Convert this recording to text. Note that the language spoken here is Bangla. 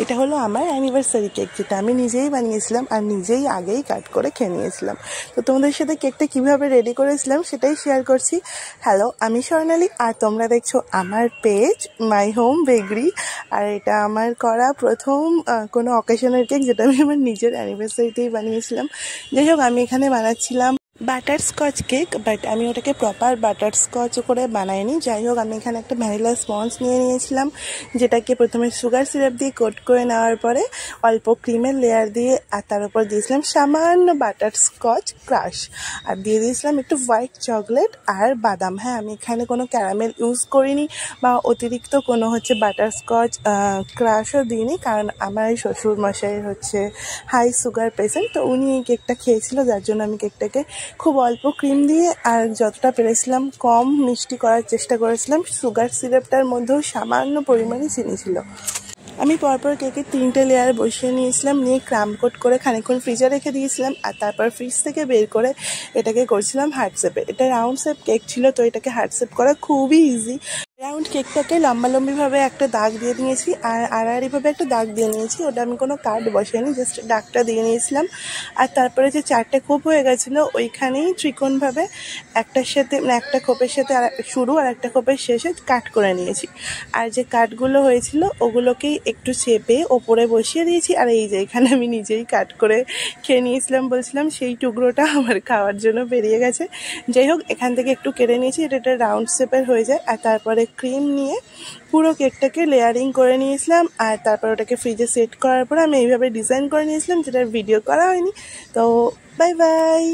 এটা হলো আমার অ্যানিভার্সারি কেক, যেটা আমি নিজেই বানিয়েছিলাম আর নিজেই আগেই কাট করে খেয়ে নিয়েছিলাম। তো তোমাদের সাথে কেকটা কিভাবে রেডি করেছিলাম সেটাই শেয়ার করছি। হ্যালো, আমি স্বর্ণালী আর তোমরা দেখছো আমার পেজ মাই হোম বেকরি। আর এটা আমার করা প্রথম কোনো অকেশনের কেক, যেটা আমি আমার নিজের অ্যানিভার্সারিতেই বানিয়েছিলাম। যাই হোক, আমি এখানে বানাচ্ছিলাম বাটারস্কচ কেক, বাট আমি ওটাকে প্রপার বাটারস্কচ করে বানাইনি। যাই হোক, আমি এখানে একটা ভ্যানিলা স্পঞ্জ নিয়ে নিয়েছিলাম, যেটাকে প্রথমে সুগার সিরাপ দিয়ে কোট করে নেওয়ার পরে অল্প ক্রিমের লেয়ার দিয়ে আর তার উপর দিয়েছিলাম সামান্য বাটারস্কচ ক্রাশ, আর দিয়ে দিয়েছিলাম একটু হোয়াইট চকলেট আর বাদাম। হ্যাঁ, আমি এখানে কোনো ক্যারামেল ইউজ করিনি বা অতিরিক্ত কোনো বাটারস্কচ ক্রাশও দিইনি, কারণ আমার এই শ্বশুর মশাইয়ের হাই সুগার পেশেন্ট, তো উনি এই কেকটা খেয়েছিল, যার জন্য আমি কেকটাকে খুব অল্প ক্রিম দিয়ে আর যতটা পেরেছিলাম কম মিষ্টি করার চেষ্টা করেছিলাম। সুগার সিরাপটার মধ্যেও সামান্য পরিমাণে চিনি ছিল। আমি পরপর কেকের 3টে লেয়ার বসিয়ে নিয়েছিলাম, নিয়ে ক্রাম কোট করে খানিকক্ষণ ফ্রিজে রেখে দিয়েছিলাম, আর তারপর ফ্রিজ থেকে বের করে এটাকে করছিলাম হার্ট শেপে। এটা রাউন্ড শেপ কেক ছিল, তো এটাকে হার্ট শেপ করা খুবই ইজি। রাউন্ড কেকটাকে লম্বালম্বিভাবে একটা দাগ দিয়ে নিয়েছি আর আড়াআড়িভাবে একটা দাগ দিয়ে নিয়েছি। ওটা আমি কোনো কার্ড বসাইনি, জাস্ট দাগটা দিয়ে নিয়েছিলাম। আর তারপরে যে 4টে খোপ হয়ে গেছিলো, ওইখানেই ত্রিকোণভাবে একটার সাথে একটা খোপের সাথে আর শুরু আর একটা খোপের শেষে কাট করে নিয়েছি। আর যে কাটগুলো হয়েছিল ওগুলোকেই একটু চেপে ওপরে বসিয়ে দিয়েছি। আর এই যে এখানে আমি নিজেই কাট করে খেয়ে নিয়েছিলাম, বলছিলাম সেই টুকরোটা আমার খাওয়ার জন্য বেরিয়ে গেছে। যাই হোক, এখান থেকে একটু কেটে নিয়েছি, এটা রাউন্ড শেপের হয়ে যায়। আর তারপরে ক্রিম নিয়ে পুরো কেকটাকে লেয়ারিং করে নিয়েছিলাম, আর তারপর ওটাকে ফ্রিজে সেট করার পরে আমি এইভাবে ডিজাইন করে নিয়েছিলাম, যেটার ভিডিও করা হয়নি। তো বাই বাই।